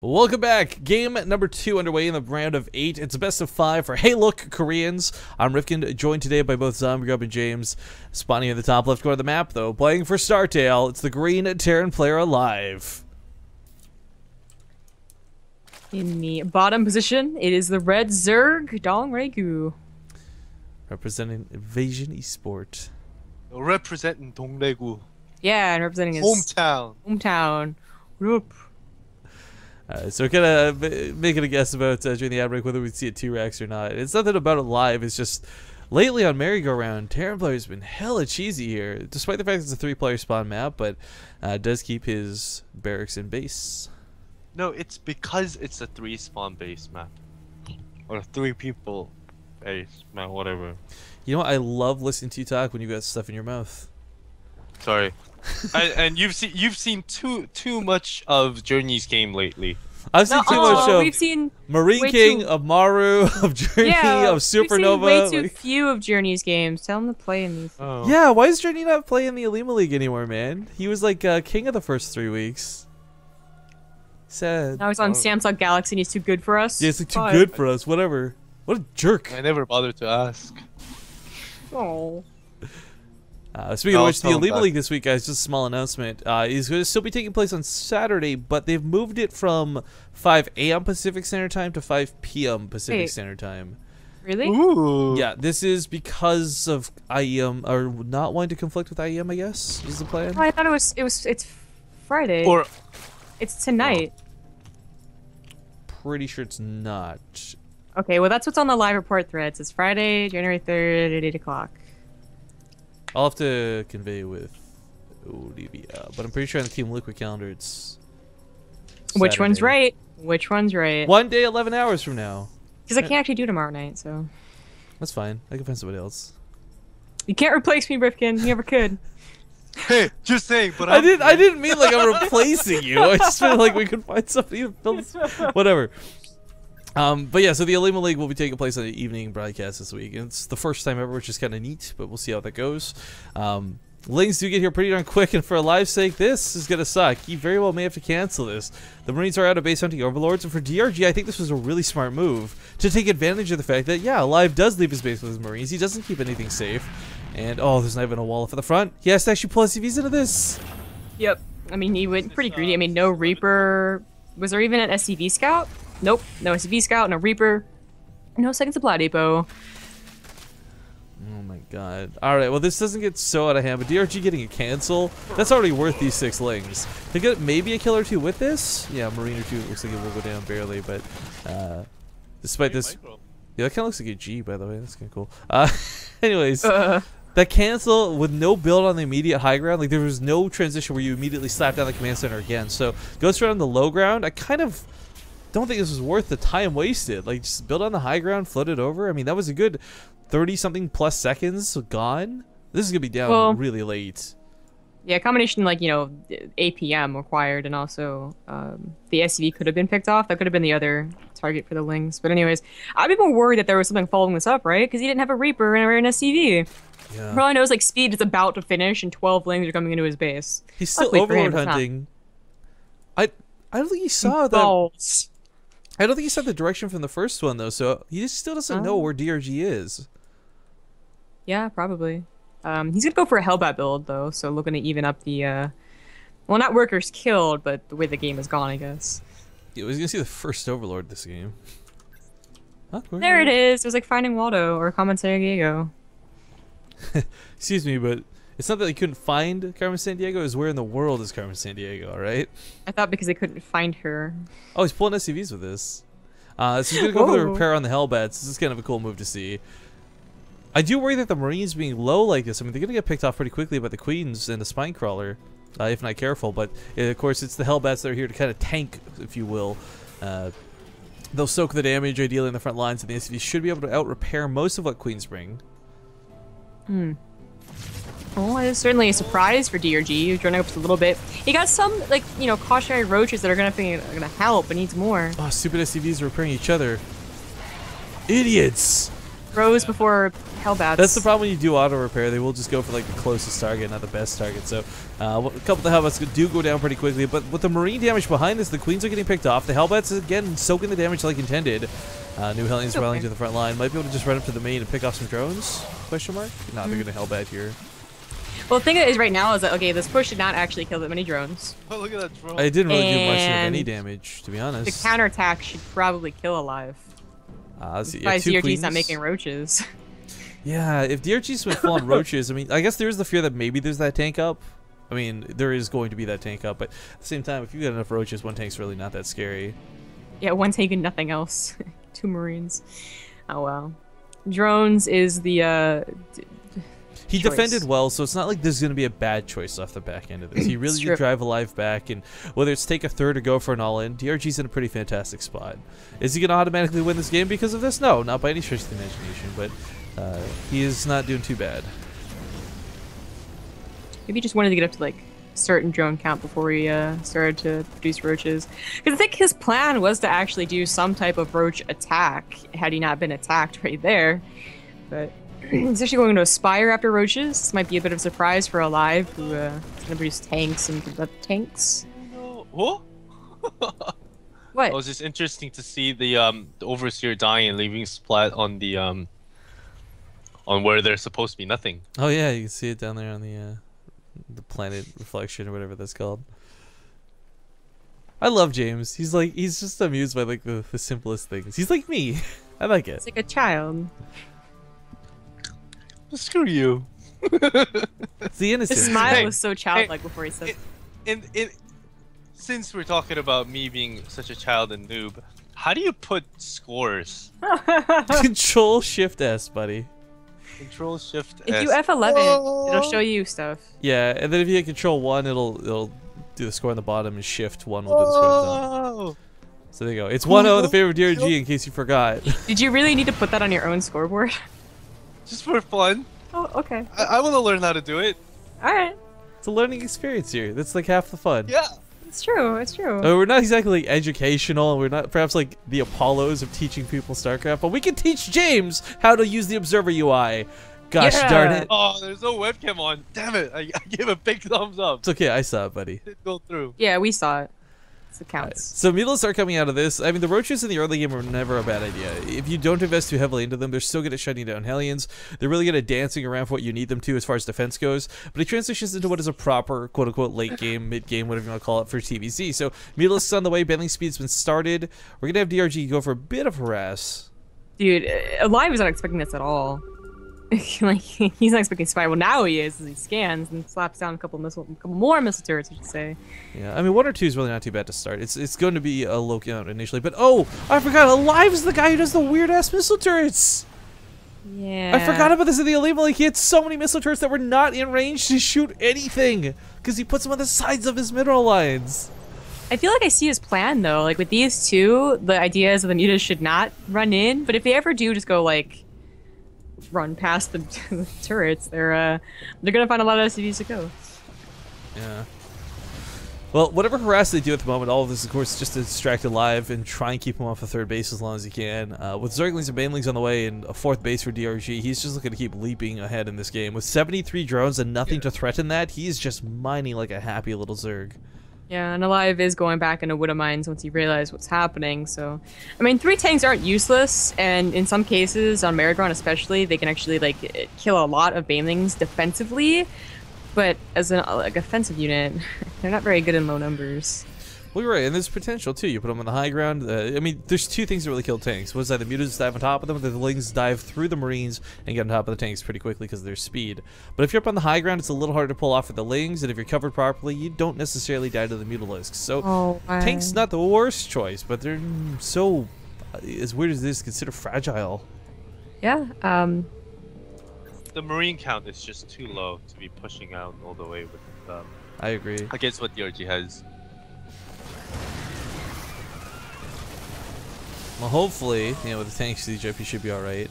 Welcome back. Game number 2 underway in the round of 8. It's a best of 5 for Hey Look Koreans. I'm Rifkin, joined today by both ZombieGrub and James. Spawning in the top left corner of the map, though, playing for Startale, it's the green Terran player alive. In the bottom position, it is the red Zerg Dong Regu. Representing Invasion Esport. Representing Dongdaegu. Yeah, and representing his hometown. Whoop. So we're kind of making a guess about during the ad break whether we'd see a T-Rex or not. It's nothing about it live. It's just lately on Merry-Go-Round, Terran player's been hella cheesy here, despite the fact it's a 3-player spawn map, but does keep his barracks and base. No, it's because it's a 3 spawn base map. Or 3 people base map, whatever. You know what? I love listening to you talk when you got stuff in your mouth. Sorry. And you've seen too much of Journey's game lately. I've seen too much of we've seen Marine King, of Maru, of Journey, of Supernova. We've seen way too few of Journey's games. Tell him to play in these. Oh. Yeah, why is Journey not playing the Alima League anymore, man? He was like king of the first 3 weeks. Sad. Now he's on Samsung Galaxy and he's too good for us. Yeah, it's like too good for us. Whatever. What a jerk. I never bothered to ask. Oh. Speaking of which, the Alima League this week, guys, just a small announcement, is going to still be taking place on Saturday, but they've moved it from 5 a.m. Pacific Standard Time to 5 p.m. Pacific Standard Time. Really? Ooh. Yeah, this is because of IEM, or not wanting to conflict with IEM, I guess, is the plan. Oh, I thought it's Friday. Or it's tonight. Pretty sure it's not. Okay, well that's what's on the live report threads. It's Friday, January 3rd at 8 o'clock. I'll have to convey with Olivia, but I'm pretty sure on the Team Liquid calendar it's Saturday. Which one's right? Which one's right? One day, 11 hours from now. Because I can't actually do tomorrow night, so. That's fine. I can find somebody else. You can't replace me, Rifkin. You never could. hey, just saying. But I didn't mean like I'm replacing you. I just meant like we could find somebody to fill this. Whatever. But yeah, so the Alima League will be taking place on the evening broadcast this week. And it's the first time ever, which is kind of neat, but we'll see how that goes. Lings do get here pretty darn quick, and for a live sake, this is going to suck. He very well may have to cancel this. The Marines are out of base hunting overlords, and for DRG, I think this was a really smart move to take advantage of the fact that, yeah, Live does leave his base with his Marines. He doesn't keep anything safe. And, oh, there's not even a wall up at the front. He has to actually pull SCVs into this. Yep. I mean, he went pretty greedy. I mean, no Reaper. Was there even an SCV scout? Nope. No SCV scout, no Reaper. No second supply depot. Oh my god. Alright, well this doesn't get so out of hand, but DRG getting a cancel, that's already worth these 6 Lings. To get maybe a kill or 2 with this? Yeah, Marine or 2 looks like it will go down barely, but despite this... Yeah, that kind of looks like a G, by the way. That's kind of cool. Anyways, that cancel with no build on the immediate high ground, like there was no transition where you immediately slap down the command center again. So, goes straight on the low ground. I kind of don't think this was worth the time wasted. Like, just build on the high ground, float it over. I mean, that was a good 30-something plus seconds gone. This is going to be down really late. Yeah, combination like, you know, APM required, and also the SCV could have been picked off. That could have been the other target for the Lings. But anyways, I'd be more worried that there was something following this up, right? Because he didn't have a Reaper or an SCV. Yeah. All I know is like Speed is about to finish and 12 Lings are coming into his base. He's still overlord hunting. I don't think he saw that. I don't think he saw the direction from the first one though, so he just still doesn't know where DRG is. Yeah, probably. He's gonna go for a Hellbat build though, so looking to even up the well, not workers killed, but the way the game has gone, I guess. Yeah, he's gonna see the first overlord this game. Huh, there it is. It was like finding Waldo or Carmen Sandiego. Excuse me, but it's not that they couldn't find Carmen Sandiego, it was where in the world is Carmen Sandiego, right? I thought because they couldn't find her. Oh, he's pulling SCVs with this. So he's gonna go for the repair on the Hellbats. This is kind of a cool move to see. I do worry that the Marines being low like this, I mean, they're gonna get picked off pretty quickly by the Queens and the Spinecrawler, if not careful. But of course, it's the Hellbats that are here to kind of tank, if you will. They'll soak the damage ideally in the front lines, and the SCVs should be able to out-repair most of what Queens bring. Well, it's certainly a surprise for DRG. Joining up just a little bit. He got some, like, you know, cautionary roaches that are gonna help, but needs more. Oh, stupid SCVs are repairing each other. Idiots! Rose before Hellbats. That's the problem when you do auto repair. They will just go for like the closest target, not the best target. So a couple of the Hellbats do go down pretty quickly. But with the Marine damage behind this, the Queens are getting picked off. The Hellbats, again, soaking the damage like intended. New Hellions Okay. rallying to the front line. Might be able to just run up to the main and pick off some drones? Question mark? Nah, they're going to Hellbat here. Well, the thing is right now is that, okay, this push did not actually kill that many drones. Oh, look at that drone. I didn't really do much of any And damage, to be The honest. counterattack should probably kill Alive. Let's see. By Yeah, two DRG's not Queens. making roaches. Yeah, if DRG's went full on roaches, I mean, I guess there is the fear that maybe there's that tank up. I mean, there is going to be that tank up, but at the same time, if you got enough roaches, one tank's really not that scary. Yeah, one tank and nothing else. 2 Marines. Oh well. Drones is the He choice. defended well, so it's not like there's going to be a bad choice off the back end of this. He really It's did true. drive Alive back, and whether it's take a third or go for an all-in, DRG's in a pretty fantastic spot. Is he going to automatically win this game because of this? No, not by any stretch of the imagination, but he is not doing too bad. Maybe he just wanted to get up to like certain drone count before he started to produce roaches. Because I think his plan was to actually do some type of roach attack had he not been attacked right there. But he's actually going to Aspire after roaches. This might be a bit of a surprise for Alive, who is going to produce tanks and the tanks. No. What? What? It was just interesting to see the Overseer dying and leaving Splat on the on where there's supposed to be nothing. Oh yeah, you can see it down there on the planet reflection or whatever that's called. I love James. He's just amused by like the simplest things. He's like me. I like it. It's like a child. Screw you. It's the His innocence. smile Hey, was so childlike before he said. In since we're talking about me being such a child and noob, how do you put scores? Control Shift S, buddy. Control Shift If S. you F11, Whoa. it'll show you stuff. Yeah, and then if you hit Control 1, it'll do the score on the bottom, and Shift 1 will do the score on the top. Whoa. So there you go. It's 1-0 in the favor of DRG in case you forgot. Did you really need to put that on your own scoreboard? Just for fun. Oh, okay. I want to learn how to do it. All right. It's a learning experience here. That's like half the fun. Yeah. It's true. It's true. We're not exactly like, educational, and we're not perhaps like the Apollos of teaching people StarCraft, but we can teach James how to use the Observer UI. Gosh Yeah. darn it. Oh, there's no webcam on. Damn it. I gave a big thumbs up. It's okay, I saw it, buddy. It didn't go through. Yeah, we saw it. So it counts. So Mutalisks are coming out of this. I mean, the roaches in the early game are never a bad idea. If you don't invest too heavily into them, they're still good at shutting down Hellions. They're really good at dancing around for what you need them to as far as defense goes. But it transitions into what is a proper, quote-unquote, late game, mid-game, whatever you want to call it, for TVZ. So Mutalisks on the way. Battling speed's been started. We're going to have DRG go for a bit of harass. Dude, Alive is not expecting this at all. Like, he's not expecting Spire. Well, now he is, as he scans and slaps down a couple more missile turrets, I should say. Yeah, I mean, 1 or 2 is really not too bad to start. It's going to be a low count initially. But, oh, I forgot. Alive is the guy who does the weird-ass missile turrets. Yeah. I forgot about this in the Elite. Like, he had so many missile turrets that were not in range to shoot anything because he puts them on the sides of his mineral lines. I feel like I see his plan, though. Like, with these two, the idea is that the mutas should not run in, but if they ever do just go, like, run past the, the turrets, they're gonna find a lot of SCVs to go. Yeah. Well, whatever harass they do at the moment, all of this, of course, is just to distract Alive and try and keep him off the third base as long as he can. With Zerglings and Banelings on the way and a 4th base for DRG, he's just looking to keep leaping ahead in this game. With 73 drones and nothing to threaten that, he's just mining like a happy little Zerg. Yeah, and Alive is going back into Widow Mines once he realized what's happening, so... I mean, 3 tanks aren't useless, and in some cases, on Maragon especially, they can actually, like, kill a lot of Banelings defensively, but as an like, offensive unit, they're not very good in low numbers. Well, you're right, and there's potential, too. You put them on the high ground. I mean, there's 2 things that really kill tanks. One is that the mutants dive on top of them, the lings dive through the Marines and get on top of the tanks pretty quickly because of their speed. But if you're up on the high ground, it's a little harder to pull off with the lings, and if you're covered properly, you don't necessarily die to the Mutalisks. So, tanks not the worst choice, but they're so, as weird as this, considered fragile. Yeah, The Marine count is just too low to be pushing out all the way with I agree. against what DRG has. Well, hopefully, with the tanks, CJP should be alright.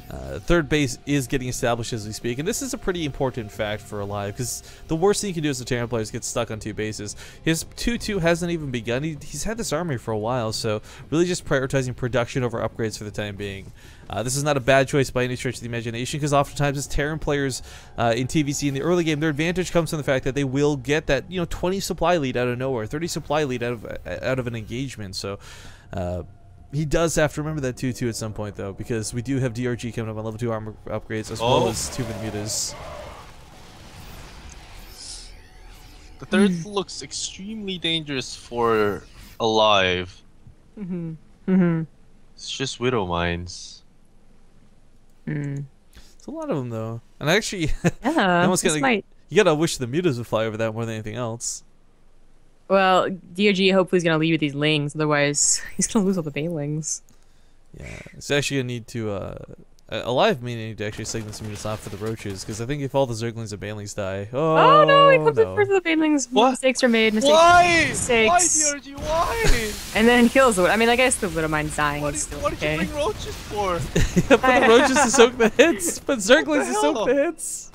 Third base is getting established as we speak, and this is a pretty important fact for Alive, because the worst thing you can do as a Terran player is get stuck on 2 bases. His 2-2 hasn't even begun. He's had this army for a while, so really just prioritizing production over upgrades for the time being. This is not a bad choice by any stretch of the imagination, because oftentimes as Terran players in TVC in the early game, their advantage comes from the fact that they will get that 20 supply lead out of nowhere, 30 supply lead out of an engagement. So he does have to remember that 2-2 at some point, though, because we do have DRG coming up on level 2 armor upgrades, as well as 2 Mutas. The third looks extremely dangerous for Alive. It's just Widow Mines. It's a lot of them, though. And actually, Yeah, you gotta wish the Mutas would fly over that more than anything else. Well, DRG hopefully is gonna leave with these lings, otherwise he's gonna lose all the banelings. Yeah, it's actually gonna need to Alive may need to actually signal some Mutas off for the roaches, because I think if all the Zerglings and banelings die, Oh no, he comes in first of the banelings. What? Mistakes are made. Mistakes. Why? Mistakes. Why, DRG? Why? And then kills it. I mean, I guess the Widow Mine's dying. What It's did, still what did okay. you bring roaches for? Yeah, put the roaches to soak the hits, but Zerglings to the soak hell? the hits.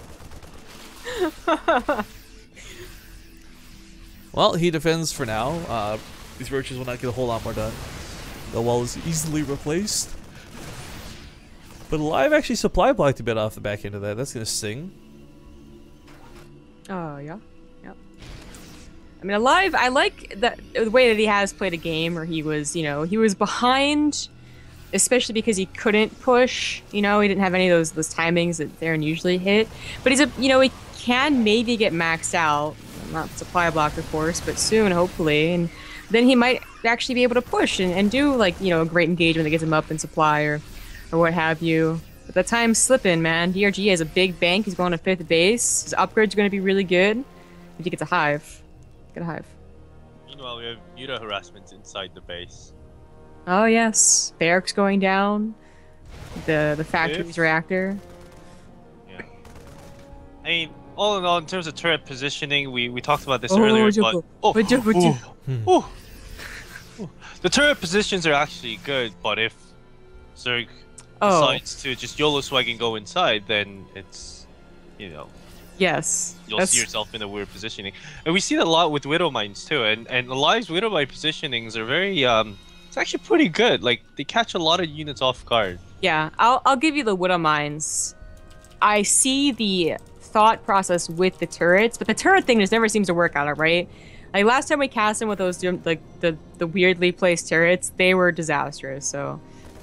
Well, he defends for now. These roaches will not get a whole lot more done. The wall is easily replaced. But Alive actually supply blocked a bit off the back end of that. That's going to sting. Oh, yeah. Yep. I mean, Alive, I like the way that he has played a game where he was, he was behind, especially because he couldn't push. He didn't have any of those timings that Theron usually hit. But he's he can maybe get maxed out. Not supply block, of course, but soon, hopefully. And then he might actually be able to push and do, like, a great engagement that gets him up in supply or what have you. But the time's slipping, man. DRG has a big bank. He's going to 5th base. His upgrade's going to be really good. If he gets a hive. Get a hive. Meanwhile, we have Muta harassment inside the base. Oh, yes. Barracks going down. The factory's reactor. Yeah. I mean, all in all, in terms of turret positioning, we talked about this earlier, but... The turret positions are actually good, but if Zerg decides to just YOLO swag and go inside, then it's, Yes. you'll see yourself in a weird positioning. And we see that a lot with Widow Mines too, and Alive's Widow Mine positionings are very, it's actually pretty good. Like, they catch a lot of units off guard. Yeah, I'll give you the Widow Mines. I see the thought process with the turrets, but the turret thing just never seems to work out, right? Like, last time we cast him with those, like, the weirdly placed turrets, they were disastrous, so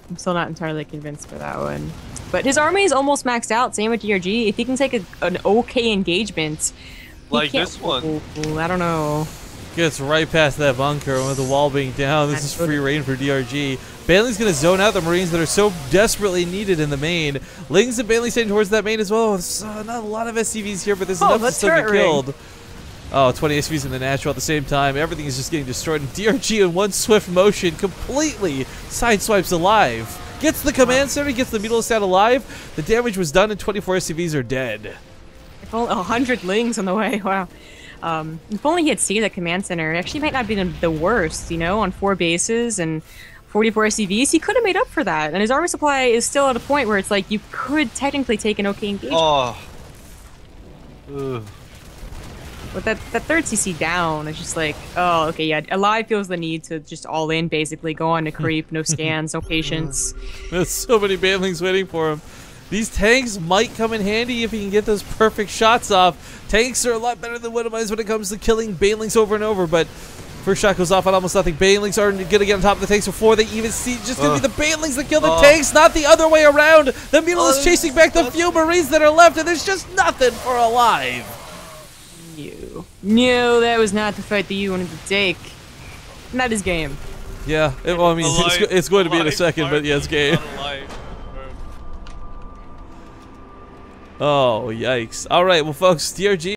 I'm still not entirely convinced for that one. But his army is almost maxed out, same with DRG. If he can take an okay engagement... Like this one. I don't know. Gets right past that bunker with the wall being down. This is free reign for DRG. Bailey's going to zone out the Marines that are so desperately needed in the main. Lings and Bailey staying towards that main as well. There's not a lot of SCVs here, but there's enough to still get killed. Oh, 20 SCVs in the natural at the same time. Everything is just getting destroyed. And DRG in one swift motion completely sideswipes Alive. Gets the command center, gets the Mutalist out alive. The damage was done and 24 SCVs are dead. If only 100 Lings on the way, wow. If only he had stayed at command center, it actually might not be the worst, on 4 bases and 44 SCVs. He could have made up for that. And his armor supply is still at a point where it's like you could technically take an okay engagement. Oh. Ugh. But that third CC down is just like, oh, okay, yeah. Alive feels the need to just all in, basically. Go on to creep, no scans, no patience. There's so many banelings waiting for him. These tanks might come in handy if he can get those perfect shots off. Tanks are a lot better than Widow Mines when it comes to killing banelings over and over, but first shot goes off on almost nothing. Banelings are going to get on top of the tanks before they even see. Just going to be the banelings that kill the tanks, not the other way around. The Mule is chasing back the few Marines that are left, and there's just nothing for Alive. No, that was not the fight that you wanted to take. Not his game. Yeah, well, I mean, it's going to be in a second, but yeah, it's game. Oh, yikes. All right, well, folks, DRG.